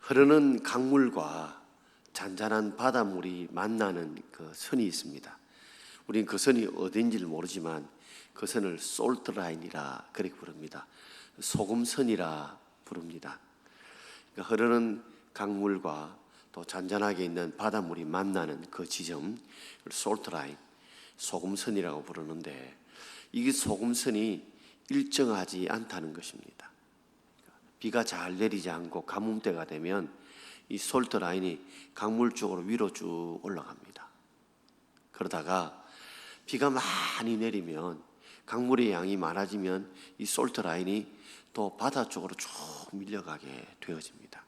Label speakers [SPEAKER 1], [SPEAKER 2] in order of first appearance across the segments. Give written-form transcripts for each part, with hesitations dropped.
[SPEAKER 1] 흐르는 강물과 잔잔한 바닷물이 만나는 그 선이 있습니다. 우리는 그 선이 어딘지를 모르지만 그 선을 솔트라인이라 그렇게 부릅니다. 소금선이라 부릅니다. 그러니까 흐르는 강물과 또 잔잔하게 있는 바닷물이 만나는 그 지점, 솔트라인, 소금선이라고 부르는데, 이게 소금선이 일정하지 않다는 것입니다. 비가 잘 내리지 않고 가뭄때가 되면 이 솔트라인이 강물 쪽으로 위로 쭉 올라갑니다. 그러다가 비가 많이 내리면, 강물의 양이 많아지면 이 솔트라인이 또 바다 쪽으로 쭉 밀려가게 되어집니다.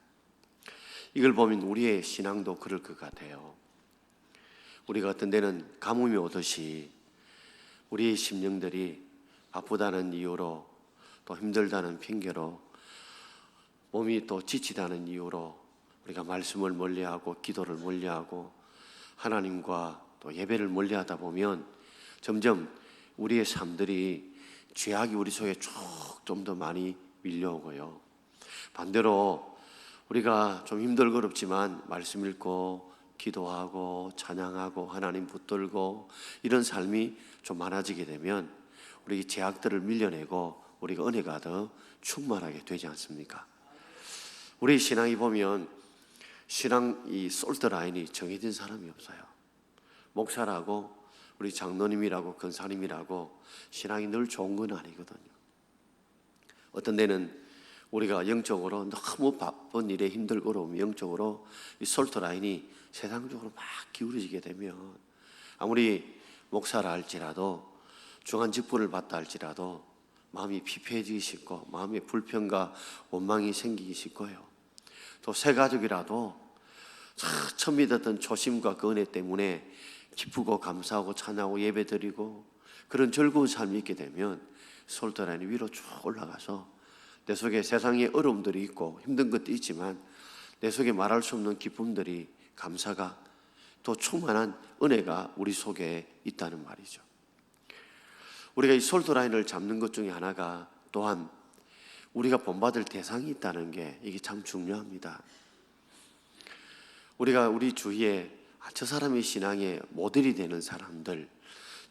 [SPEAKER 1] 이걸 보면 우리의 신앙도 그럴 것 같아요. 우리가 어떤 데는 가뭄이 오듯이 우리의 심령들이 바쁘다는 이유로, 또 힘들다는 핑계로, 몸이 또 지치다는 이유로 우리가 말씀을 멀리하고 기도를 멀리하고 하나님과 또 예배를 멀리하다 보면 점점 우리의 삶들이 죄악이 우리 속에 쭉 좀 더 많이 밀려오고요. 반대로 우리가 좀 힘들거렵지만 말씀 읽고 기도하고 찬양하고 하나님 붙들고 이런 삶이 좀 많아지게 되면 우리 죄악들을 밀려내고 우리가 은혜가 더 충만하게 되지 않습니까? 우리 신앙이 보면 신앙 이 솔트라인이 정해진 사람이 없어요. 목사라고 우리 장로님이라고 권사님이라고 신앙이 늘 좋은 건 아니거든요. 어떤 데는 우리가 영적으로 너무 바쁜 일에 힘들고 어려우면 영적으로 이 솔트라인이 세상적으로 막 기울어지게 되면 아무리 목사라 할지라도 중한 직분을 받다 할지라도 마음이 피폐해지기 쉽고 마음에 불평과 원망이 생기기 쉽고요. 또 새 가족이라도 처음 믿었던 초심과 그 은혜 때문에 기쁘고 감사하고 찬양하고 예배드리고 그런 즐거운 삶이 있게 되면 솔트라인이 위로 쭉 올라가서 내 속에 세상의 어려움들이 있고 힘든 것도 있지만 내 속에 말할 수 없는 기쁨들이, 감사가, 또 충만한 은혜가 우리 속에 있다는 말이죠. 우리가 이 솔트라인을 잡는 것 중에 하나가 또한 우리가 본받을 대상이 있다는 게 이게 참 중요합니다. 우리가 우리 주위에 저 사람의 신앙의 모델이 되는 사람들,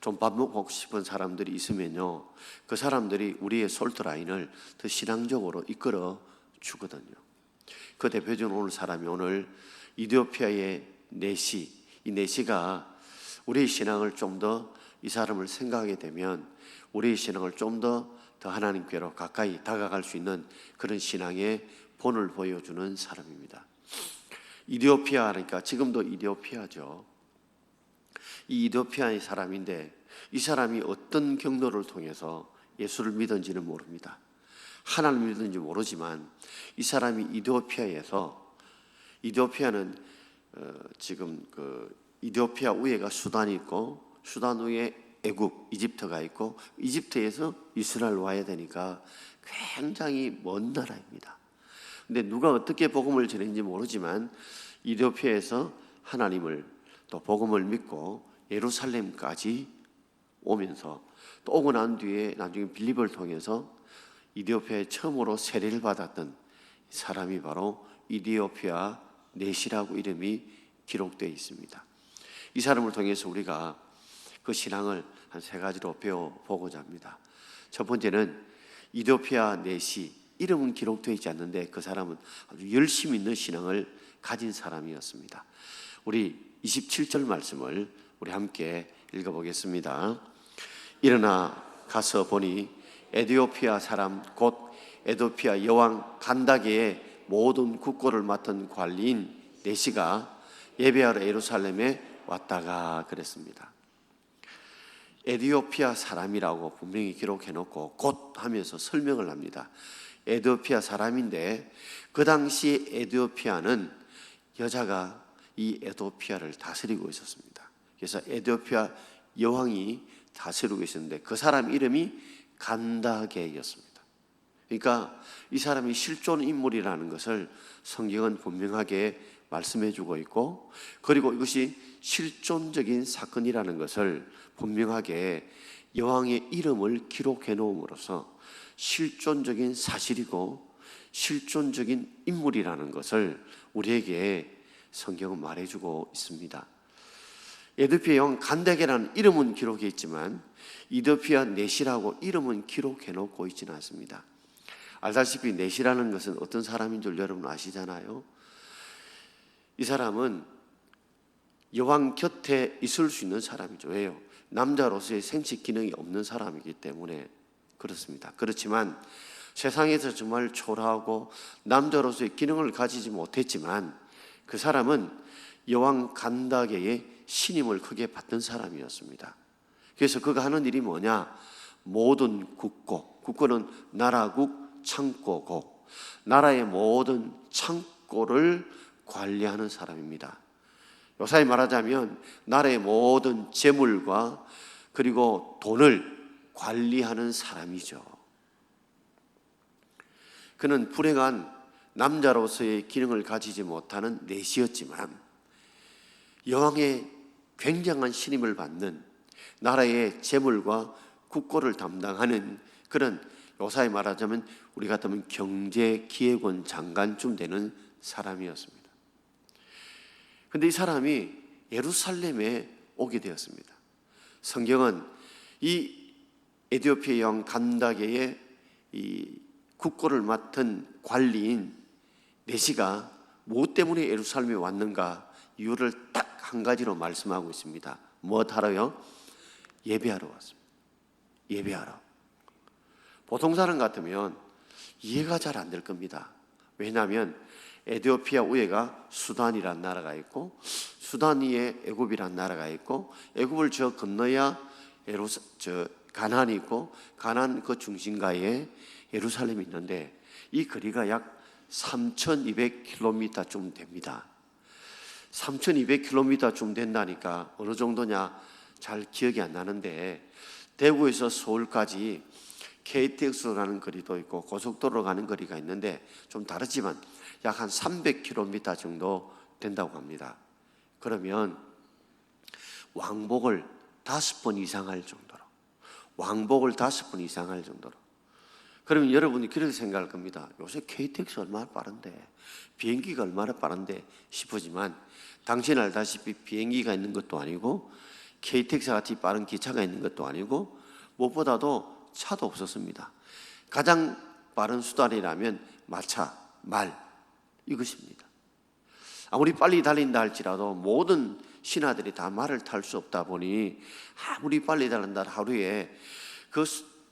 [SPEAKER 1] 좀 밥 먹고 싶은 사람들이 있으면요, 그 사람들이 우리의 솔트라인을 더 신앙적으로 이끌어 주거든요. 그 대표적인 오늘 사람이 오늘 이디오피아의 네시, 이 네시가 우리의 신앙을 좀 더 이 사람을 생각하게 되면 우리의 신앙을 좀 더 하나님께로 가까이 다가갈 수 있는 그런 신앙의 본을 보여주는 사람입니다. 이디오피아니까 지금도 이디오피아죠. 이 이디오피아의 사람인데 이 사람이 어떤 경로를 통해서 예수를 믿은지는 모릅니다. 하나님을 믿은지 모르지만 이 사람이 이디오피아에서, 이디오피아는 지금 그 이디오피아 위에가 수단이 있고 수단 위에 애굽, 이집트가 있고 이집트에서 이스라엘 와야 되니까 굉장히 먼 나라입니다. 근데 누가 어떻게 복음을 전했는지 모르지만 이디오피아에서 하나님을 또 복음을 믿고 예루살렘까지 오면서 또 오고 난 뒤에 나중에 빌립을 통해서 이디오피아에 처음으로 세례를 받았던 사람이 바로 이디오피아 네시라고 이름이 기록되어 있습니다. 이 사람을 통해서 우리가 그 신앙을 한 세 가지로 배워보고자 합니다. 첫 번째는 이디오피아 네시, 이름은 기록되어 있지 않는데 그 사람은 아주 열심 있는 신앙을 가진 사람이었습니다. 우리 27절 말씀을 우리 함께 읽어보겠습니다. 일어나 가서 보니 에티오피아 사람 곧 에티오피아 여왕 간다게의 모든 국고를 맡은 관리인 네시가 예배하러 예루살렘에 왔다가 그랬습니다. 에티오피아 사람이라고 분명히 기록해놓고 곧 하면서 설명을 합니다. 에티오피아 사람인데 그 당시 에티오피아는 여자가 이 에티오피아를 다스리고 있었습니다. 그래서 에티오피아 여왕이 다스리고 있었는데 그 사람 이름이 간다게였습니다. 그러니까 이 사람이 실존 인물이라는 것을 성경은 분명하게 말씀해주고 있고, 그리고 이것이 실존적인 사건이라는 것을 분명하게 여왕의 이름을 기록해 놓음으로써 실존적인 사실이고 실존적인 인물이라는 것을 우리에게 성경은 말해주고 있습니다. 에디오피아의 왕 간다게라는 이름은 기록해 있지만 이디오피아 넷이라고 이름은 기록해 놓고 있지는 않습니다. 알다시피 넷이라는 것은 어떤 사람인 줄 여러분 아시잖아요. 이 사람은 여왕 곁에 있을 수 있는 사람이죠. 왜요? 남자로서의 생식 기능이 없는 사람이기 때문에 그렇습니다. 그렇지만 세상에서 정말 초라하고 남자로서의 기능을 가지지 못했지만 그 사람은 여왕 간다게의 신임을 크게 받던 사람이었습니다. 그래서 그가 하는 일이 뭐냐? 모든 국고는 나라국 창고고 나라의 모든 창고를 관리하는 사람입니다. 요사이 말하자면 나라의 모든 재물과 그리고 돈을 관리하는 사람이죠. 그는 불행한 남자로서의 기능을 가지지 못하는 넷이었지만 여왕의 굉장한 신임을 받는 나라의 재물과 국고를 담당하는 그런 요사이 말하자면 우리 같으면 경제기획원 장관쯤 되는 사람이었습니다. 그런데 이 사람이 예루살렘에 오게 되었습니다. 성경은 이 에디오피아 왕 간다게의 이 국고를 맡은 관리인 네시가 무엇 때문에 예루살렘에 왔는가 이유를 딱 한 가지로 말씀하고 있습니다. 무엇하러요? 예배하러 왔습니다. 예배하러. 보통 사람 같으면 이해가 잘 안 될 겁니다. 왜냐하면 에디오피아 위에가 수단이란 나라가 있고 수단 위에 애굽이란 나라가 있고 애굽을 저 건너야 가나안이 있고 가나안 그 중심가에 예루살렘이 있는데 이 거리가 약 3,200km쯤 됩니다. 3,200km쯤 된다니까 어느 정도냐 잘 기억이 안 나는데 대구에서 서울까지 KTX로 가는 거리도 있고 고속도로로 가는 거리가 있는데 좀 다르지만 약 한 300km 정도 된다고 합니다. 그러면 왕복을 5번 이상 할 정도로 그러면 여러분이 그렇게 생각할 겁니다. 요새 KTX 얼마나 빠른데 비행기가 얼마나 빠른데 싶으지만 당신 알다시피 비행기가 있는 것도 아니고 KTX 같이 빠른 기차가 있는 것도 아니고 무엇보다도 차도 없었습니다. 가장 빠른 수단이라면 마차, 말 이것입니다. 아무리 빨리 달린다 할지라도 모든 신하들이 다 말을 탈 수 없다 보니 아무리 빨리 달린다 하루에 그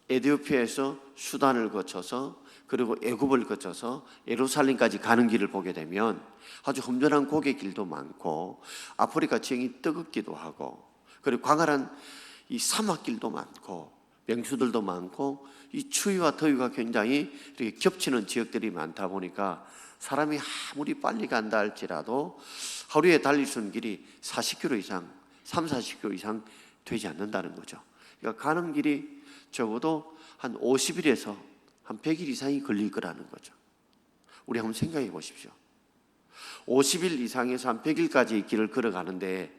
[SPEAKER 1] 에디오피아에서 수단을 거쳐서 그리고 애굽을 거쳐서 예루살렘까지 가는 길을 보게 되면 아주 험준한 고갯길도 많고 아프리카 지형이 뜨겁기도 하고 그리고 광활한 이 사막길도 많고 명수들도 많고 이 추위와 더위가 굉장히 이렇게 겹치는 지역들이 많다 보니까 사람이 아무리 빨리 간다 할지라도 하루에 달릴 수 있는 길이 40km 이상, 30-40km 이상 되지 않는다는 거죠. 그러니까 가는 길이 적어도 한 50일에서 한 100일 이상이 걸릴 거라는 거죠. 우리 한번 생각해 보십시오. 50일 이상에서 한 100일까지 길을 걸어가는데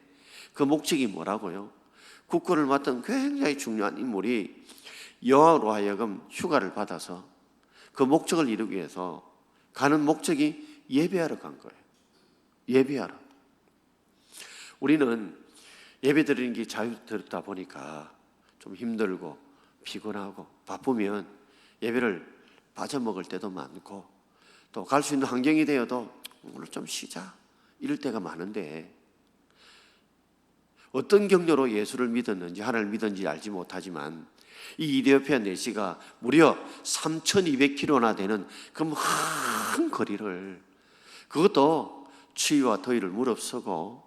[SPEAKER 1] 그 목적이 뭐라고요? 국권을 맡은 굉장히 중요한 인물이 여왕으로 하여금 휴가를 받아서 그 목적을 이루기 위해서 가는 목적이 예배하러 간 거예요. 예배하러. 우리는 예배 드리는 게 자유롭다 보니까 좀 힘들고 피곤하고 바쁘면 예배를 빠져먹을 때도 많고 또 갈 수 있는 환경이 되어도 오늘 좀 쉬자 이럴 때가 많은데 어떤 경로로 예수를 믿었는지 하나님을 믿었는지 알지 못하지만 이 이디오피아 내시가 무려 3,200km나 되는 그 먼 거리를 그것도 추위와 더위를 무릅쓰고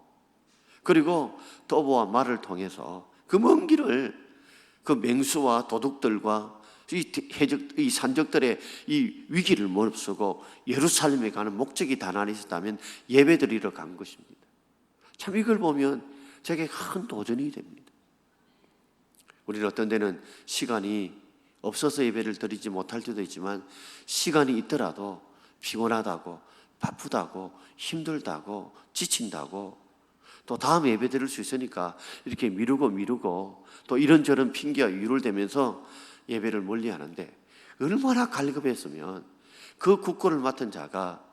[SPEAKER 1] 그리고 도보와 말을 통해서 그 먼 길을 그 맹수와 도둑들과 이 산적들의 이 위기를 무릅쓰고 예루살렘에 가는 목적이 단한히 있었다면 예배드리러 간 것입니다. 참 이걸 보면 제게 큰 도전이 됩니다. 우리는 어떤 데는 시간이 없어서 예배를 드리지 못할 때도 있지만 시간이 있더라도 피곤하다고 바쁘다고 힘들다고 지친다고 또 다음 예배 드릴 수 있으니까 이렇게 미루고 또 이런저런 핑계와 이유를 대면서 예배를 멀리하는데 얼마나 갈급했으면 그 국고를 맡은 자가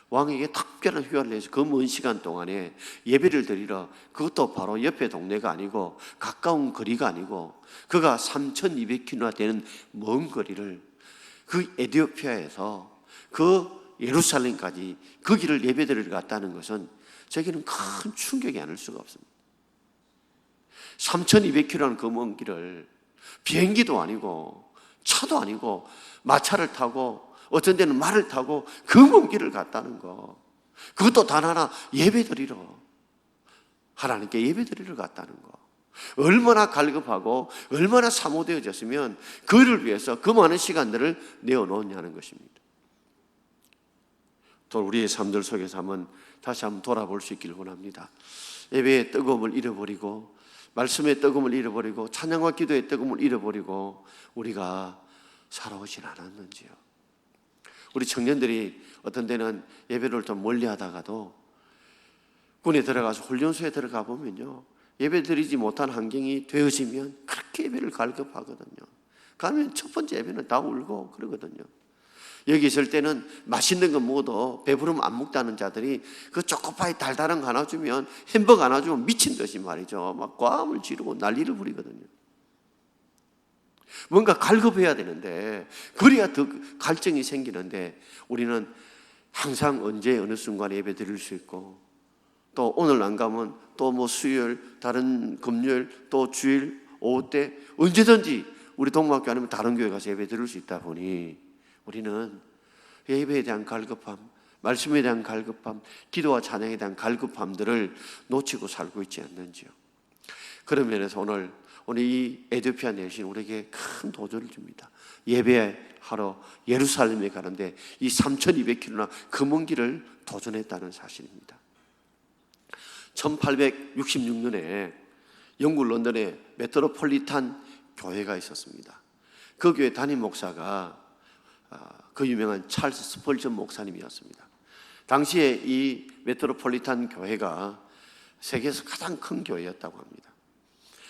[SPEAKER 1] 왕에게 특별한 휴가를 내서 그 먼 시간 동안에 예배를 드리러, 그것도 바로 옆에 동네가 아니고 가까운 거리가 아니고 그가 3,200km나 되는 먼 거리를 그 에티오피아에서 그 예루살렘까지 그 길을 예배 드리러 갔다는 것은 저에게는 큰 충격이 아닐 수가 없습니다. 3,200km라는 그 먼 길을 비행기도 아니고 차도 아니고 마차를 타고 어떤 데는 말을 타고 그 먼 길을 갔다는 거, 그것도 단 하나 예배드리러, 하나님께 예배드리러 갔다는 거, 얼마나 갈급하고 얼마나 사모되어졌으면 그를 위해서 그 많은 시간들을 내어놓냐는 것입니다. 또 우리의 삶들 속에서 한번 다시 한번 돌아볼 수 있기를 원합니다. 예배의 뜨거움을 잃어버리고 말씀의 뜨거움을 잃어버리고 찬양과 기도의 뜨거움을 잃어버리고 우리가 살아오진 않았는지요. 우리 청년들이 어떤 데는 예배를 좀 멀리 하다가도 군에 들어가서 훈련소에 들어가 보면요, 예배 드리지 못한 환경이 되어지면 그렇게 예배를 갈급하거든요. 가면 첫 번째 예배는 다 울고 그러거든요. 여기 있을 때는 맛있는 거 먹어도 배부르면 안 먹다는 자들이 그 초코파이 달달한 거 하나 주면, 햄버거 하나 주면 미친 듯이 말이죠, 막 과음을 지르고 난리를 부리거든요. 뭔가 갈급해야 되는데, 그래야 더 갈증이 생기는데, 우리는 항상 언제 어느 순간에 예배 드릴 수 있고, 또 오늘 안 가면 또 뭐 수요일, 다른 금요일, 또 주일, 오후 때 언제든지 우리 동막교 아니면 다른 교회 가서 예배 드릴 수 있다 보니 우리는 예배에 대한 갈급함, 말씀에 대한 갈급함, 기도와 찬양에 대한 갈급함들을 놓치고 살고 있지 않는지요. 그런 면에서 오늘 이 에티오피아 내신 우리에게 큰 도전을 줍니다. 예배하러 예루살렘에 가는데 이 3,200km나 그 먼 길을 도전했다는 사실입니다. 1866년에 영국 런던에 메트로폴리탄 교회가 있었습니다. 그 교회 담임 목사가 그 유명한 찰스 스펄전 목사님이었습니다. 당시에 이 메트로폴리탄 교회가 세계에서 가장 큰 교회였다고 합니다.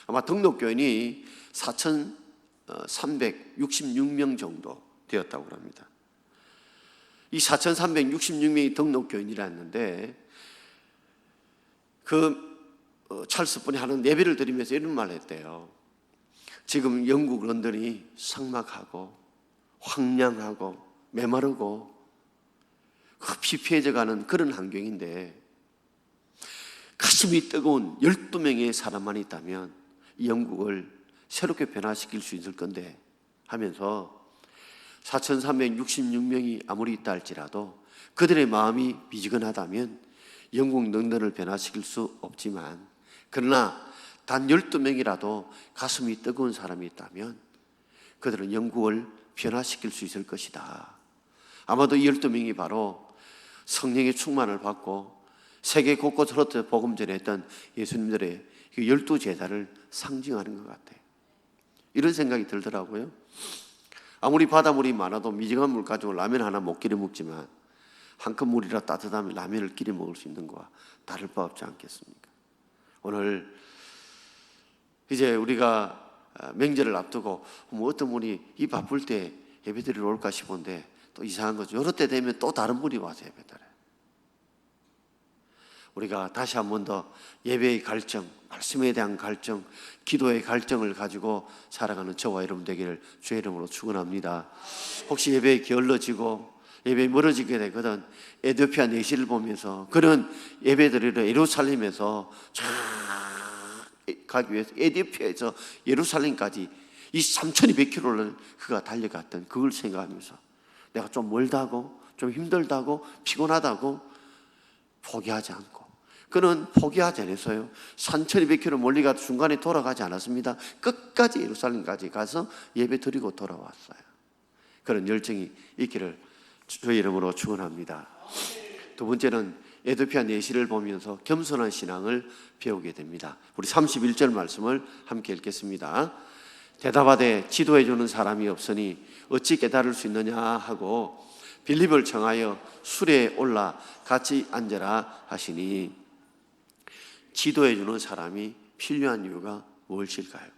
[SPEAKER 1] 아마 등록교인이 4,366명 정도 되었다고 합니다. 이 4,366명이 등록교인이라는데 찰스 분이 하는 예배를 드리면서 이런 말을 했대요. 지금 영국 런던이 삭막하고 황량하고 메마르고 피폐해져가는 그런 환경인데 가슴이 뜨거운 12명의 사람만 있다면 이 영국을 새롭게 변화시킬 수 있을 건데 하면서 4,366명이 아무리 있다 할지라도 그들의 마음이 미지근하다면 영국 런던을 변화시킬 수 없지만, 그러나 단 12명이라도 가슴이 뜨거운 사람이 있다면 그들은 영국을 변화시킬 수 있을 것이다. 아마도 이 12명이 바로 성령의 충만을 받고 세계 곳곳 흩어 복음 전했던 예수님들의 그 12제자를 상징하는 것 같아요. 이런 생각이 들더라고요. 아무리 바닷물이 많아도 미지근한 물 가지고 라면 하나 못 끼려 먹지만 한 컵 물이라 따뜻하면 라면을 끼려 먹을 수 있는 거와 다를 바 없지 않겠습니까? 오늘 이제 우리가 명절을 앞두고 어떤 분이 이 바쁠 때 예배드리러 올까 싶은데 또 이상한 거죠. 이럴 때 되면 또 다른 분이 와서 예배드려요. 우리가 다시 한 번 더 예배의 갈증, 말씀에 대한 갈증, 기도의 갈증을 가지고 살아가는 저와 여러분 되기를 주의 이름으로 축원합니다. 혹시 예배에 게을러지고 예배에 멀어지게 되거든 에티오피아 내시를 보면서 그런 예배드리러 예루살렘에서 쫙 가기 위해서 에티오피아에서 예루살렘까지 이 3,200km를 그가 달려갔던 그걸 생각하면서 내가 좀 멀다고 좀 힘들다고 피곤하다고 포기하지 않고, 그는 포기하지 않았어요. 3,200km 멀리 가도 중간에 돌아가지 않았습니다. 끝까지 예루살렘까지 가서 예배 드리고 돌아왔어요. 그런 열정이 있기를 주의 이름으로 축원합니다. 두 번째는 에티오피아 내시를 보면서 겸손한 신앙을 배우게 됩니다. 우리 31절 말씀을 함께 읽겠습니다. 대답하되 지도해 주는 사람이 없으니 어찌 깨달을 수 있느냐 하고 빌립을 청하여 수레에 올라 같이 앉으라 하시니, 지도해 주는 사람이 필요한 이유가 무엇일까요?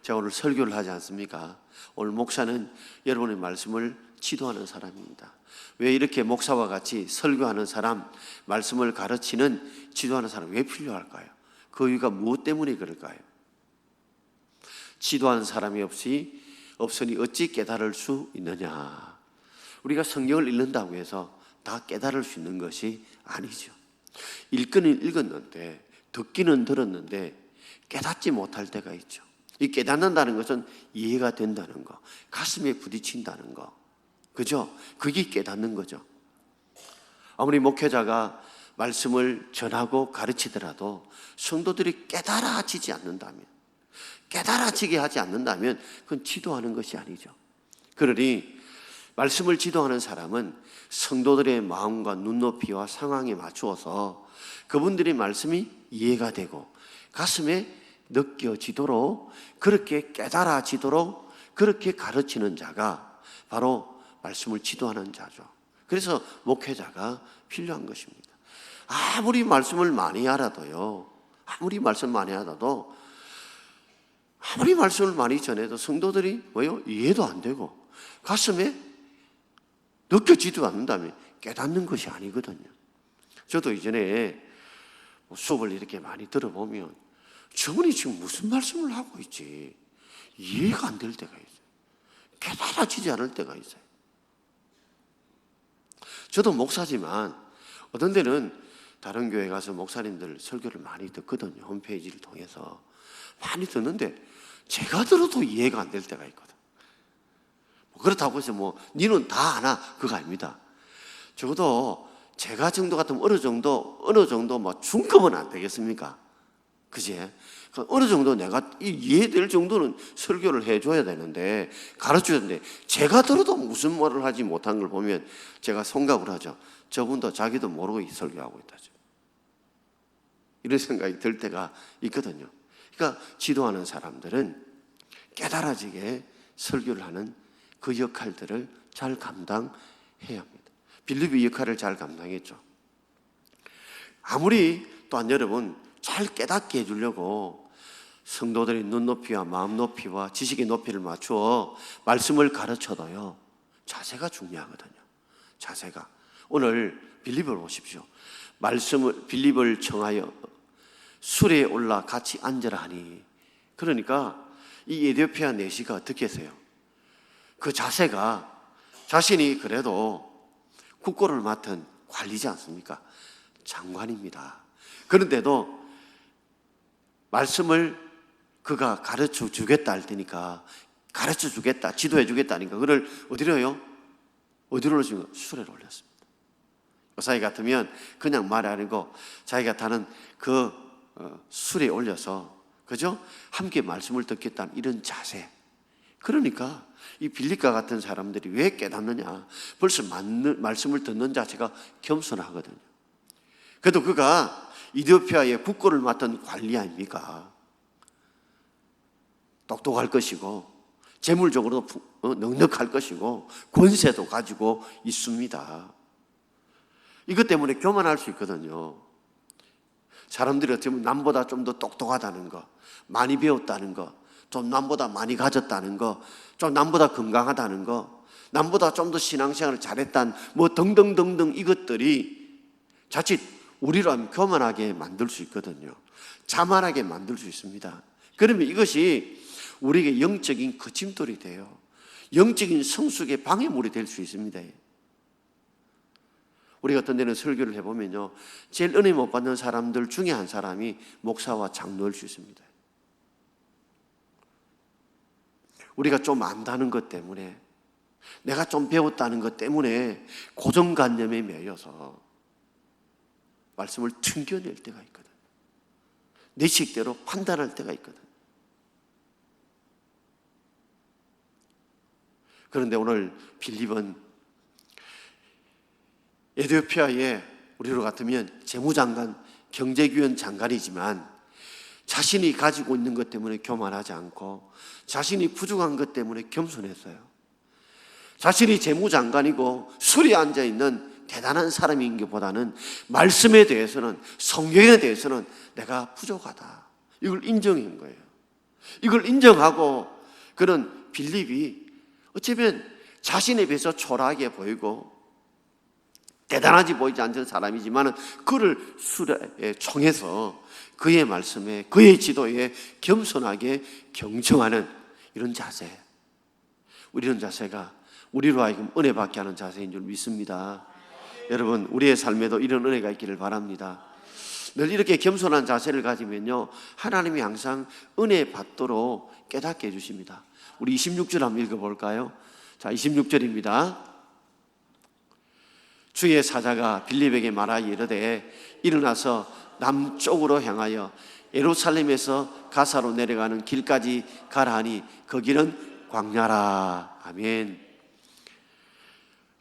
[SPEAKER 1] 제가 오늘 설교를 하지 않습니까? 오늘 목사는 여러분의 말씀을 지도하는 사람입니다. 왜 이렇게 목사와 같이 설교하는 사람, 말씀을 가르치는 지도하는 사람 왜 필요할까요? 그 이유가 무엇 때문에 그럴까요? 지도하는 사람이 없으니 어찌 깨달을 수 있느냐. 우리가 성경을 읽는다고 해서 다 깨달을 수 있는 것이 아니죠. 읽기는 읽었는데, 듣기는 들었는데 깨닫지 못할 때가 있죠. 이 깨닫는다는 것은 이해가 된다는 거, 가슴에 부딪힌다는 거, 그죠? 그게 깨닫는 거죠. 아무리 목회자가 말씀을 전하고 가르치더라도 성도들이 깨달아지지 않는다면, 깨달아지게 하지 않는다면 그건 지도하는 것이 아니죠. 그러니 말씀을 지도하는 사람은 성도들의 마음과 눈높이와 상황에 맞추어서 그분들의 말씀이 이해가 되고 가슴에 느껴지도록, 그렇게 깨달아지도록 그렇게 가르치는 자가 바로 말씀을 지도하는 자죠. 그래서 목회자가 필요한 것입니다. 아무리 말씀을 많이 알아도요, 아무리 말씀 많이 알아도, 아무리 말씀을 많이 전해도 성도들이 뭐요? 이해도 안 되고 가슴에 느껴지도 않는다면 깨닫는 것이 아니거든요. 저도 이전에 수업을 이렇게 많이 들어보면 저분이 지금 무슨 말씀을 하고 있지 이해가 안 될 때가 있어요. 깨달아지지 않을 때가 있어요. 저도 목사지만 어떤 데는 다른 교회 가서 목사님들 설교를 많이 듣거든요. 홈페이지를 통해서 많이 듣는데 제가 들어도 이해가 안 될 때가 있거든. 그렇다고 해서 니는 다 아나 그거 아닙니다. 적어도 제가 정도 같으면 어느 정도 중급은 안 되겠습니까? 그지? 어느 정도 내가 이해될 정도는 설교를 해줘야 되는데, 가르쳐야 되는데, 제가 들어도 무슨 말을 하지 못한 걸 보면 제가 송갑을 하죠. 저분도 자기도 모르고 설교하고 있다죠. 이런 생각이 들 때가 있거든요. 그러니까 지도하는 사람들은 깨달아지게 설교를 하는 그 역할들을 잘 감당해야 합니다. 빌립이 역할을 잘 감당했죠. 아무리 또한 여러분 잘 깨닫게 해주려고 성도들의 눈높이와 마음 높이와 지식의 높이를 맞추어 말씀을 가르쳐도요, 자세가 중요하거든요. 자세가. 오늘 빌립을 보십시오. 빌립을 청하여 수레에 올라 같이 앉으라 하니, 그러니까 이 에티오피아 내시가 어떻게 했어요? 그 자세가 자신이 그래도 국고를 맡은 관리지 않습니까? 장관입니다. 그런데도 말씀을 그가 가르쳐 주겠다 할 테니까, 가르쳐 주겠다, 지도해 주겠다니까 그를 어디로요? 어디로 올렸습니까? 수레를 올렸습니다. 요사이 같으면 그냥 말이 아니고 자기가 타는 그 수레에 올려서, 그죠? 함께 말씀을 듣겠다는 이런 자세. 그러니까 이 빌립과 같은 사람들이 왜 깨닫느냐? 벌써 말씀을 듣는 자체가 겸손하거든요. 그래도 그가 이디오피아의 국고를 맡은 관리 아닙니까? 똑똑할 것이고 재물적으로도 넉넉할 것이고 권세도 가지고 있습니다. 이것 때문에 교만할 수 있거든요. 사람들이 어쩌면 남보다 좀 더 똑똑하다는 거, 많이 배웠다는 거, 좀 남보다 많이 가졌다는 거, 좀 남보다 건강하다는 거, 남보다 좀 더 신앙생활을 잘했다는 등등등등, 이것들이 자칫 우리를 교만하게 만들 수 있거든요. 자만하게 만들 수 있습니다. 그러면 이것이 우리에게 영적인 거침돌이 돼요. 영적인 성숙의 방해물이 될 수 있습니다. 우리가 어떤 데는 설교를 해보면요, 제일 은혜 못 받는 사람들 중에 한 사람이 목사와 장로일 수 있습니다. 우리가 좀 안다는 것 때문에, 내가 좀 배웠다는 것 때문에 고정관념에 매여서 말씀을 튕겨낼 때가 있거든. 내 식대로 판단할 때가 있거든. 그런데 오늘 빌립은 에티오피아의 우리로 같으면 재무장관, 경제위원 장관이지만 자신이 가지고 있는 것 때문에 교만하지 않고 자신이 부족한 것 때문에 겸손했어요. 자신이 재무장관이고 술에 앉아있는 대단한 사람인 것보다는 말씀에 대해서는, 성경에 대해서는 내가 부족하다, 이걸 인정한 거예요. 이걸 인정하고 그런 빌립이 어쩌면 자신에 비해서 초라하게 보이고 대단하지 보이지 않는 사람이지만 그를 수레에 총해서 그의 말씀에, 그의 지도에 겸손하게 경청하는 이런 자세, 이런 자세가 우리로 하여금 은혜 받게 하는 자세인 줄 믿습니다. 여러분, 우리의 삶에도 이런 은혜가 있기를 바랍니다. 늘 이렇게 겸손한 자세를 가지면요, 하나님이 항상 은혜 받도록 깨닫게 해주십니다. 우리 26절 한번 읽어볼까요? 자, 26절입니다. 주의 사자가 빌립에게 말하여 이르되 일어나서 남쪽으로 향하여 예루살렘에서 가사로 내려가는 길까지 가라 하니 그 길은 광야라. 아멘.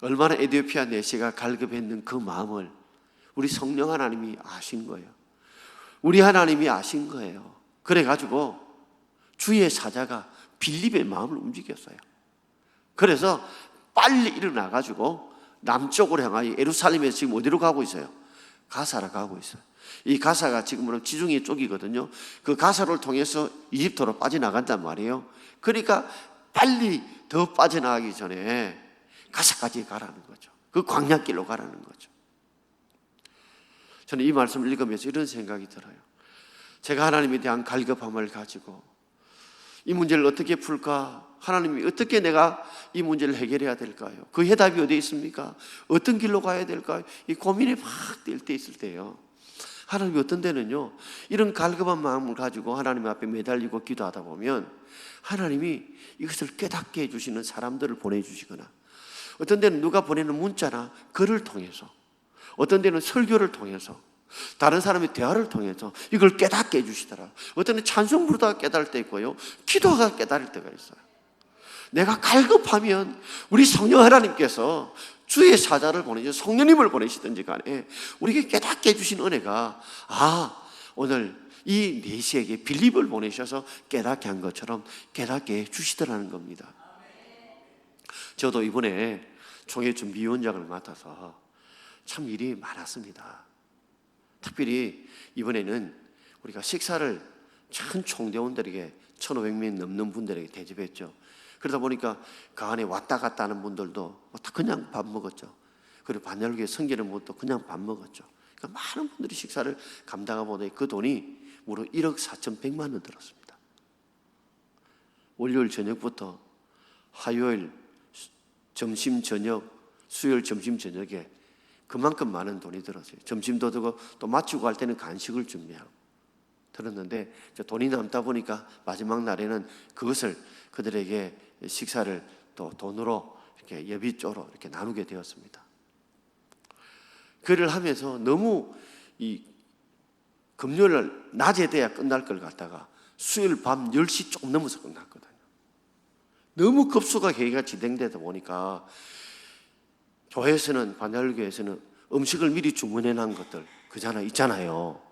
[SPEAKER 1] 얼마나 에티오피아 내시가 갈급했는 그 마음을 우리 성령 하나님이 아신 거예요. 우리 하나님이 아신 거예요. 그래가지고 주의 사자가 빌립의 마음을 움직였어요. 그래서 빨리 일어나가지고 남쪽으로 향하여 예루살렘에서 지금 어디로 가고 있어요? 가사로 가고 있어요. 이 가사가 지금은 지중해 쪽이거든요. 그 가사를 통해서 이집트로 빠져나간단 말이에요. 그러니까 빨리 더 빠져나가기 전에 가사까지 가라는 거죠. 그 광야길로 가라는 거죠. 저는 이 말씀을 읽으면서 이런 생각이 들어요. 제가 하나님에 대한 갈급함을 가지고 이 문제를 어떻게 풀까? 하나님이 어떻게 내가 이 문제를 해결해야 될까요? 그 해답이 어디에 있습니까? 어떤 길로 가야 될까요? 이 고민이 막 될 때 있을 때요, 하나님이 어떤 데는요, 이런 갈급한 마음을 가지고 하나님 앞에 매달리고 기도하다 보면 하나님이 이것을 깨닫게 해주시는 사람들을 보내주시거나, 어떤 데는 누가 보내는 문자나 글을 통해서, 어떤 데는 설교를 통해서, 다른 사람의 대화를 통해서 이걸 깨닫게 해주시더라. 어떤 데는 찬송 부르다가 깨달을 때 있고요, 기도가 깨달을 때가 있어요. 내가 갈급하면 우리 성령 하나님께서 주의 사자를 보내셔서 성령님을 보내시든지 간에 우리에게 깨닫게 해주신 은혜가, 오늘 이 내시에게 빌립을 보내셔서 깨닫게 한 것처럼 깨닫게 해주시더라는 겁니다. 저도 이번에 총회 준비위원장을 맡아서 참 일이 많았습니다. 특별히 이번에는 우리가 식사를 전 총대원들에게 1,500명 넘는 분들에게 대접했죠. 그러다 보니까 그 안에 왔다 갔다 하는 분들도 다 그냥 밥 먹었죠. 그리고 반열교에 섬기는 분도 그냥 밥 먹었죠. 그러니까 많은 분들이 식사를 감당하고 보니 그 돈이 무려 1억 4,100만 원 들었습니다. 월요일 저녁부터 화요일 점심 저녁, 수요일 점심 저녁에 그만큼 많은 돈이 들었어요. 점심도 들고 또 마치고 갈 때는 간식을 준비하고 들었는데, 돈이 남다 보니까 마지막 날에는 그것을 그들에게 식사를 또 돈으로 이렇게 예비조로 이렇게 나누게 되었습니다. 그를 하면서 너무 이 금요일 낮에 돼야 끝날 걸 갖다가 수요일 밤 10시 조금 넘어서 끝났거든요. 너무 급수가 회의가 진행되다 보니까 교회에서는, 반야율교회에서는 음식을 미리 주문해 놓은 것들 있잖아요.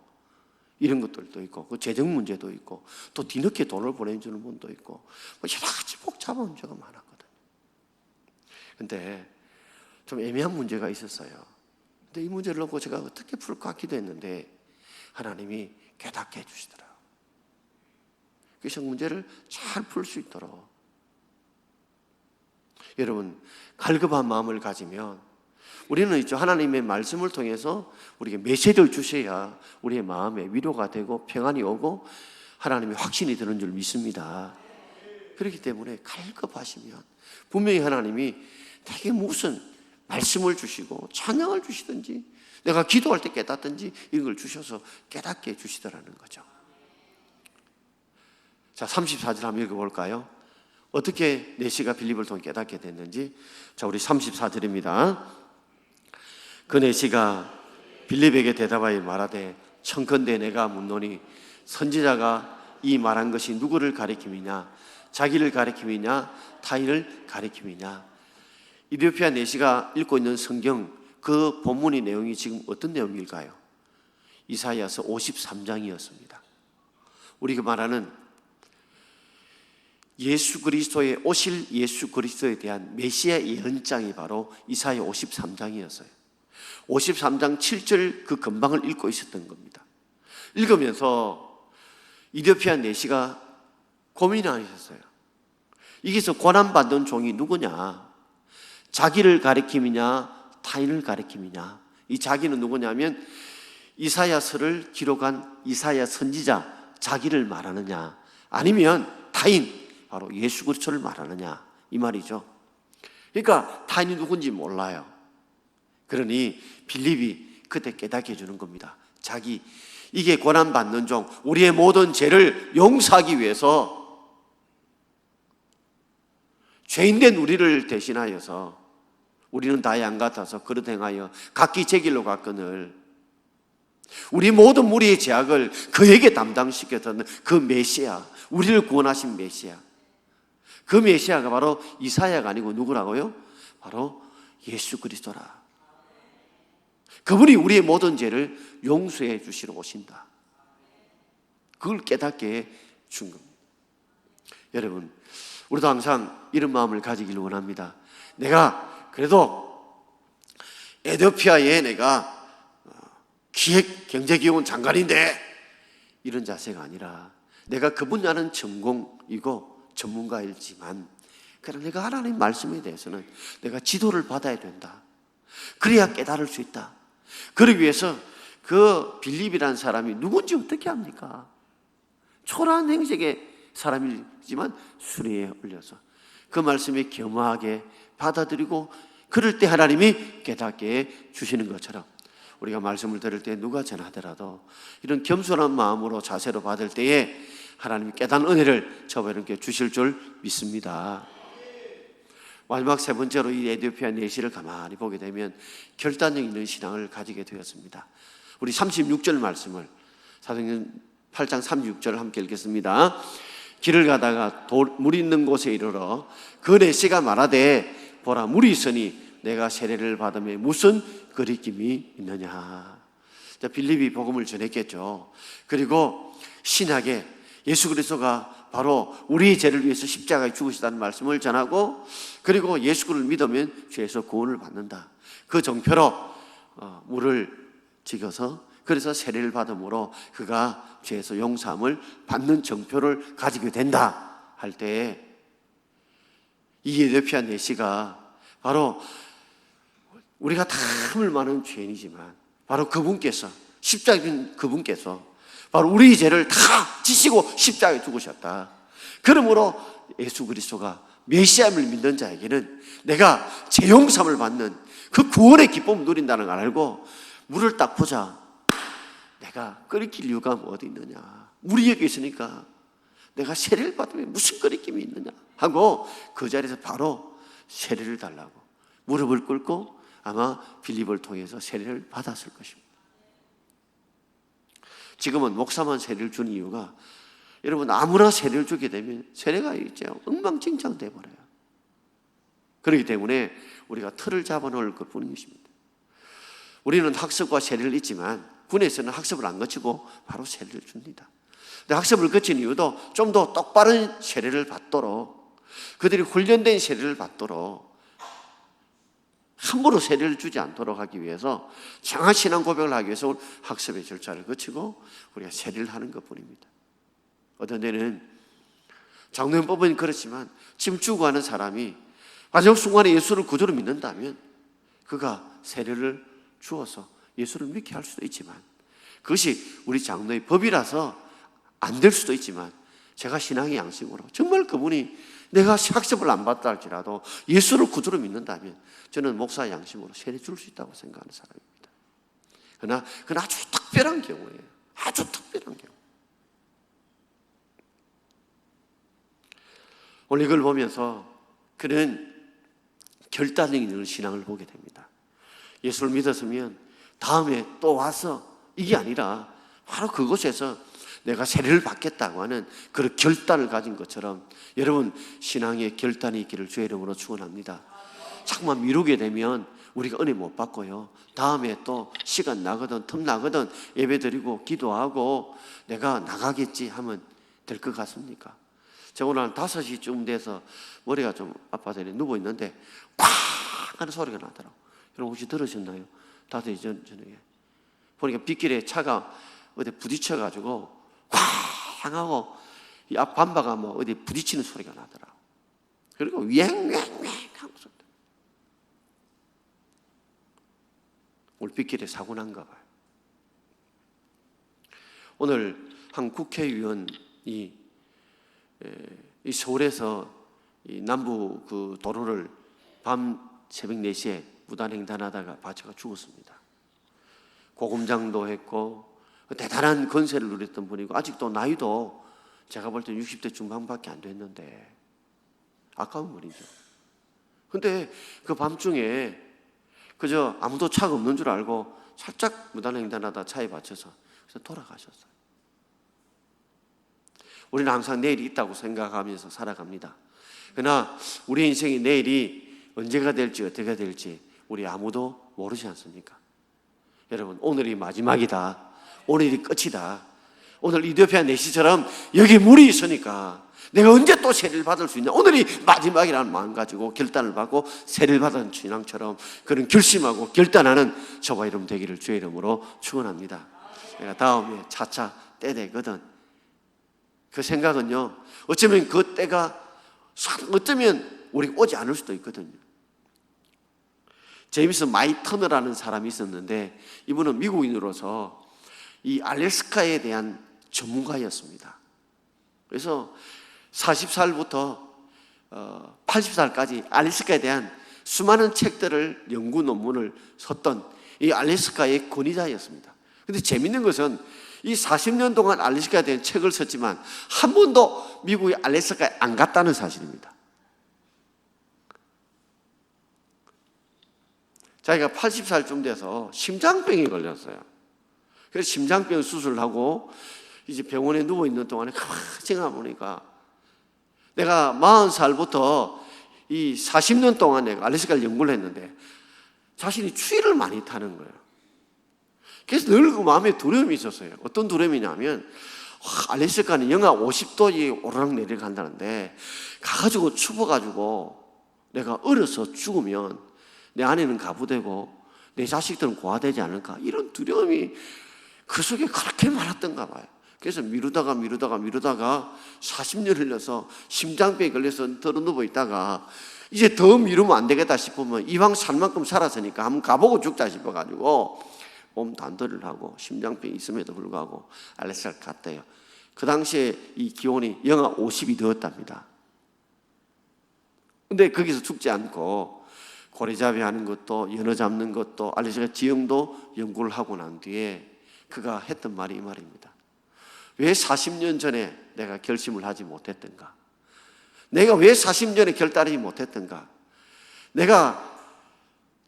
[SPEAKER 1] 이런 것들도 있고, 그 재정 문제도 있고, 또 뒤늦게 돈을 보내주는 분도 있고, 여러 가지 복잡한 문제가 많았거든요. 근데 좀 애매한 문제가 있었어요. 근데 이 문제를 놓고 제가 어떻게 풀까 기도했는데 하나님이 깨닫게 해주시더라고요. 그래서 문제를 잘 풀 수 있도록. 여러분, 갈급한 마음을 가지면 우리는 있죠, 하나님의 말씀을 통해서 우리에게 메시지를 주셔야 우리의 마음에 위로가 되고 평안이 오고 하나님의 확신이 드는 줄 믿습니다. 그렇기 때문에 갈급하시면 분명히 하나님이 내게 무슨 말씀을 주시고 찬양을 주시든지 내가 기도할 때 깨닫든지 이걸 주셔서 깨닫게 해주시더라는 거죠. 자, 34절 한번 읽어볼까요? 어떻게 내시가 빌립을 통해 깨닫게 됐는지. 자, 우리 34절입니다. 그 내시가 빌립에게 대답하여 말하되 청컨대 내가 묻노니 선지자가 이 말한 것이 누구를 가리킴이냐? 자기를 가리킴이냐? 타인을 가리킴이냐? 이디오피아 내시가 읽고 있는 성경 그 본문의 내용이 지금 어떤 내용일까요? 이사야서 53장이었습니다. 우리가 말하는 예수 그리스도의 오실 예수 그리스도에 대한 메시아 예언장이 바로 이사야 53장이었어요. 53장 7절 그 근방을 읽고 있었던 겁니다. 읽으면서 이디오피아 내시가 고민을 하셨어요. 여기서 고난받은 종이 누구냐? 자기를 가리킴이냐 타인을 가리킴이냐. 이 자기는 누구냐면 이사야서를 기록한 이사야 선지자 자기를 말하느냐, 아니면 타인 바로 예수 그리스도를 말하느냐, 이 말이죠. 그러니까 타인이 누군지 몰라요. 그러니 빌립이 그때 깨닫게 해주는 겁니다. 자기, 이게 고난받는 종, 우리의 모든 죄를 용서하기 위해서 죄인된 우리를 대신하여서, 우리는 다 양 같아서 그릇 행하여 각기 제 길로 갔거늘 우리 모든 무리의 죄악을 그에게 담당시켰던 그 메시아, 우리를 구원하신 메시아, 그 메시아가 바로 이사야가 아니고 누구라고요? 바로 예수 그리스도라. 그분이 우리의 모든 죄를 용서해 주시러 오신다. 그걸 깨닫게 준 겁니다. 여러분, 우리도 항상 이런 마음을 가지기를 원합니다. 내가 그래도 에티오피아에 내가 경제기획원 장관인데, 이런 자세가 아니라 내가 그 분야는 전공이고 전문가이지만 그러나 내가 하나님 말씀에 대해서는 내가 지도를 받아야 된다. 그래야 깨달을 수 있다. 그러기 위해서 그 빌립이라는 사람이 누군지 어떻게 합니까? 초라한 행색의 사람이지만 수레에 올려서 그 말씀에 겸허하게 받아들이고, 그럴 때 하나님이 깨닫게 주시는 것처럼 우리가 말씀을 들을 때 누가 전하더라도 이런 겸손한 마음으로 자세로 받을 때에 하나님이 깨닫는 은혜를 저와 여러분께 주실 줄 믿습니다. 마지막 세 번째로 이 에티오피아 내시를 가만히 보게 되면 결단력 있는 신앙을 가지게 되었습니다. 우리 36절 말씀을, 사도행전 8장 36절을 함께 읽겠습니다. 길을 가다가 물이 있는 곳에 이르러 그 내시가 말하되 보라, 물이 있으니 내가 세례를 받음에 무슨 거리낌이 있느냐. 자, 빌립이 복음을 전했겠죠. 그리고 신약에 예수 그리스도가 바로 우리의 죄를 위해서 십자가에 죽으시다는 말씀을 전하고, 그리고 예수 그리스도를 믿으면 죄에서 구원을 받는다. 그 정표로 물을 지겨서, 그래서 세례를 받음으로 그가 죄에서 용서함을 받는 정표를 가지게 된다 할 때, 이 에티오피아 내시가 바로 우리가 다 흠을 많은 죄인이지만 바로 그분께서, 십자가에 죽은 그분께서 바로 우리의 죄를 다 지시고 십자가에 죽으셨다. 그러므로 예수 그리스도가 메시아임을 믿는 자에게는 내가 죄 용서함을 받는 그 구원의 기쁨을 누린다는 걸 알고, 물을 딱 보자 내가 끓이킬 이유가 뭐 어디 있느냐, 물이 여기 있으니까 내가 세례를 받으면 무슨 끓이김이 있느냐 하고 그 자리에서 바로 세례를 달라고 무릎을 꿇고 아마 빌립을 통해서 세례를 받았을 것입니다. 지금은 목사만 세례를 주는 이유가, 여러분 아무나 세례를 주게 되면 세례가 이제 엉망진창 돼버려요. 그렇기 때문에 우리가 틀을 잡아놓을 것뿐인 것입니다. 우리는 학습과 세례를 있지만 군에서는 학습을 안 거치고 바로 세례를 줍니다. 근데 학습을 거친 이유도 좀 더 똑바른 세례를 받도록, 그들이 훈련된 세례를 받도록, 함부로 세례를 주지 않도록 하기 위해서, 정한 신앙 고백을 하기 위해서 학습의 절차를 거치고 우리가 세례를 하는 것뿐입니다. 어떤 데는 장로연법은 그렇지만 지금 죽어가는 사람이 마지막 순간에 예수를 구주로 믿는다면 그가 세례를 주어서 예수를 믿게 할 수도 있지만, 그것이 우리 장로의 법이라서 안 될 수도 있지만, 제가 신앙의 양심으로 정말 그분이 내가 학습을 안 받다 할지라도 예수를 구주로 믿는다면 저는 목사의 양심으로 세례 줄 수 있다고 생각하는 사람입니다. 그러나 그건 아주 특별한 경우예요. 아주 특별한 경우. 오늘 이걸 보면서 그는 결단력 있는 신앙을 보게 됩니다. 예수를 믿었으면 다음에 또 와서, 이게 아니라 바로 그곳에서 내가 세례를 받겠다고 하는 그런 결단을 가진 것처럼, 여러분 신앙의 결단이 있기를 주의 이름으로 축원합니다. 자꾸만 미루게 되면 우리가 은혜 못 받고요, 다음에 또 시간 나거든 틈 나거든 예배드리고 기도하고 내가 나가겠지 하면 될 것 같습니까? 제가 오늘 한 5시쯤 돼서 머리가 좀 아파서 누워있는데 꽉 하는 소리가 나더라고요. 여러분 혹시 들으셨나요? 5시 저녁에 보니까 빗길에 차가 어디 부딪혀가지고 쾅 하고 이 앞 밤바가 뭐 어디 부딪히는 소리가 나더라고. 그리고 왱왱왱 하고 소리. 올빛길에 사고 난가 봐요. 오늘 한 국회의원이 이 서울에서 이 남부 그 도로를 밤 새벽 4시에 무단횡단하다가 바쳐가 죽었습니다. 고금장도 했고 대단한 건세를 누렸던 분이고 아직도 나이도 제가 볼 때 60대 중반밖에 안 됐는데 아까운 분이죠. 근데 그 밤중에 그저 아무도 차가 없는 줄 알고 살짝 무단횡단하다 차에 받쳐서 그래서 돌아가셨어요. 우리는 항상 내일이 있다고 생각하면서 살아갑니다. 그러나 우리 인생이 내일이 언제가 될지 어떻게 될지 우리 아무도 모르지 않습니까? 여러분, 오늘이 마지막이다. 오늘이 끝이다. 오늘 이디오피아 내시처럼 여기 물이 있으니까 내가 언제 또 세례를 받을 수 있냐. 오늘이 마지막이라는 마음 가지고 결단을 받고 세례를 받은 신앙처럼 그런 결심하고 결단하는 저와 여러분 되기를 주의 이름으로 축원합니다. 내가 다음에 차차 때 되거든. 그 생각은요, 어쩌면 그 때가 어쩌면 우리가 오지 않을 수도 있거든요. 제임스 마이터너라는 사람이 있었는데 이분은 미국인으로서 이 알래스카에 대한 전문가였습니다. 그래서 40살부터 80살까지 알래스카에 대한 수많은 책들을 연구 논문을 썼던 이 알래스카의 권위자였습니다. 그런데 재밌는 것은 이 40년 동안 알래스카에 대한 책을 썼지만 한 번도 미국의 알래스카에 안 갔다는 사실입니다. 자기가 80살쯤 돼서 심장병에 걸렸어요. 그래서 심장병 수술을 하고 이제 병원에 누워있는 동안에 가만히 생각해보니까 내가 40살부터 이 40년 동안 내가 알래스카를 연구를 했는데 자신이 추위를 많이 타는 거예요. 그래서 늘 그 마음에 두려움이 있었어요. 어떤 두려움이냐면 알래스카는 영하 50도에 오르락 내리락 한다는데 가가지고 추워가지고 내가 얼어서 죽으면 내 아내는 가부되고 내 자식들은 고아되지 않을까, 이런 두려움이 그 속에 그렇게 많았던가 봐요. 그래서 미루다가 40년 흘려서 심장병에 걸려서 들어 누워 있다가 이제 더 미루면 안 되겠다 싶으면 이왕 살 만큼 살았으니까 한번 가보고 죽자 싶어가지고 몸 단도리를 하고 심장병이 있음에도 불구하고 알래스카를 갔대요. 그 당시에 이 기온이 영하 50이 되었답니다. 근데 거기서 죽지 않고 고래잡이 하는 것도 연어 잡는 것도 알래스카 지형도 연구를 하고 난 뒤에 그가 했던 말이 이 말입니다. 왜 40년 전에 내가 결심을 하지 못했던가? 내가 왜 40년 전에 결단하지 못했던가? 내가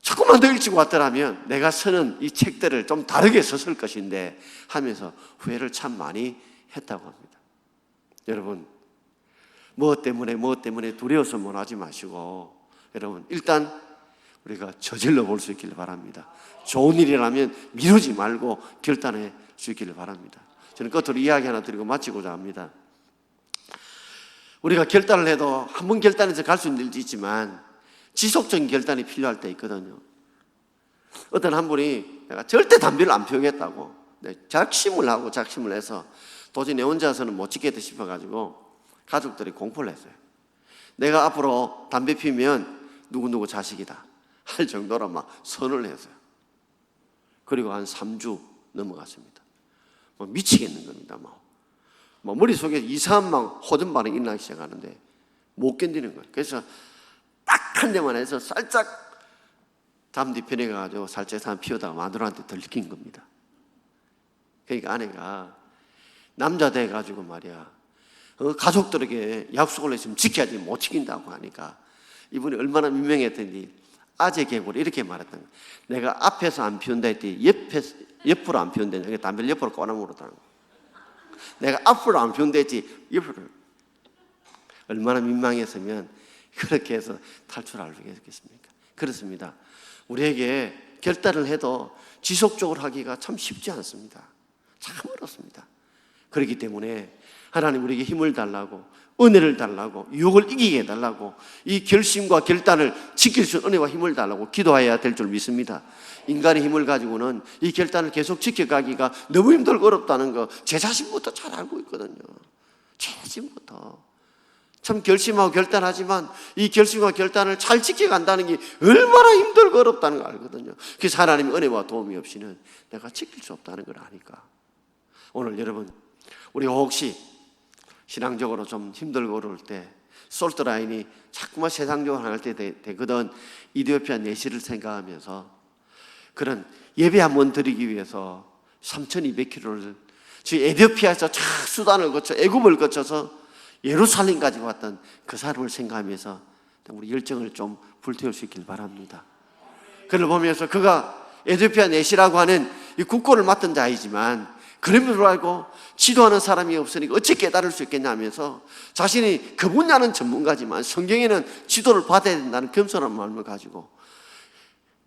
[SPEAKER 1] 조금만 더 일찍 왔더라면 내가 쓰는 이 책들을 좀 다르게 썼을 것인데 하면서 후회를 참 많이 했다고 합니다. 여러분, 무엇 때문에 두려워서 못 하지 마시고 여러분, 일단 우리가 저질러 볼 수 있기를 바랍니다. 좋은 일이라면 미루지 말고 결단할 수 있기를 바랍니다. 저는 끝으로 이야기 하나 드리고 마치고자 합니다. 우리가 결단을 해도 한 번 결단해서 갈 수 있는 일도 있지만 지속적인 결단이 필요할 때 있거든요. 어떤 한 분이 내가 절대 담배를 안 피우겠다고 작심을 해서 도저히 내 혼자서는 못 지겠다 싶어가지고 가족들이 공포를 했어요. 내가 앞으로 담배 피우면 누구누구 자식이다 할 정도로 막 선을 했어요. 그리고 한 3주 넘어갔습니다. 미치겠는 겁니다. 머릿속에 이상한 호전 반응이 일어나기 시작하는데 못 견디는 거예요. 그래서 딱 한 대만 해서 살짝 담 뒤편에 가가지고 살짝 한번 피우다가 마누라한테 들킨 겁니다. 그러니까 아내가 남자 돼가지고 말이야, 가족들에게 약속을 했으면 지켜야지 못 지킨다고 하니까 이분이 얼마나 민망했던지 아재 개구리 이렇게 말했던 거예요. 내가 앞에서 안 피운다 했더니 옆으로 안 피운다 했더니 담배를 옆으로 꺼내물었다는 거예요. 내가 앞으로 안 피운다 했지 옆으로. 얼마나 민망했으면 그렇게 해서 탈출할 수 있겠습니까? 그렇습니다. 우리에게 결단을 해도 지속적으로 하기가 참 쉽지 않습니다. 참 어렵습니다. 그렇기 때문에 하나님 우리에게 힘을 달라고, 은혜를 달라고, 유혹을 이기게 해달라고, 이 결심과 결단을 지킬 수 있는 은혜와 힘을 달라고 기도해야 될 줄 믿습니다. 인간의 힘을 가지고는 이 결단을 계속 지켜가기가 너무 힘들고 어렵다는 거 제 자신부터 잘 알고 있거든요. 제 자신부터 참 결심하고 결단하지만 이 결심과 결단을 잘 지켜간다는 게 얼마나 힘들고 어렵다는 걸 알거든요. 그래서 하나님의 은혜와 도움이 없이는 내가 지킬 수 없다는 걸 아니까. 오늘 여러분, 우리가 혹시 신앙적으로 좀 힘들고 어려울 때 솔트라인이 자꾸만 세상적으로 할 때 되거든. 이디오피아 내시를 생각하면서 그런 예배 한번 드리기 위해서 3,200km를 지금 에티오피아에서 수단을 거쳐 애굽을 거쳐서 예루살렘까지 왔던 그 사람을 생각하면서 우리 열정을 좀 불태울 수 있길 바랍니다. 그를 보면서 그가 에티오피아 내시라고 하는 이 국고를 맡은 자이지만 그럼에도 불구하고 지도하는 사람이 없으니까 어찌 깨달을 수 있겠냐 하면서 자신이 그 분야는 전문가지만 성경에는 지도를 받아야 된다는 겸손한 마음을 가지고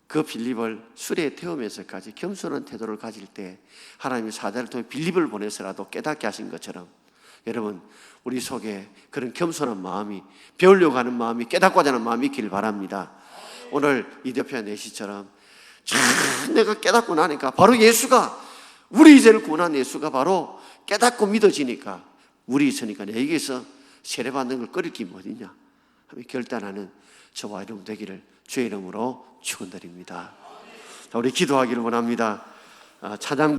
[SPEAKER 1] 그 빌립을 수레에 태우면서까지 겸손한 태도를 가질 때 하나님이 사자를 통해 빌립을 보내서라도 깨닫게 하신 것처럼 여러분, 우리 속에 그런 겸손한 마음이, 배우려고 하는 마음이, 깨닫고자 하는 마음이 있길 바랍니다. 오늘 이디오피아 내시처럼 참 내가 깨닫고 나니까 바로 예수가, 우리 이제를 구원한 예수가 바로 깨닫고 믿어지니까 우리 있으니까 내게서 세례받는 걸 꺼릴 게 어디냐 하며 결단하는 저와 여러분 되기를 주의 이름으로 축원드립니다. 우리 기도하기를 원합니다. 찬양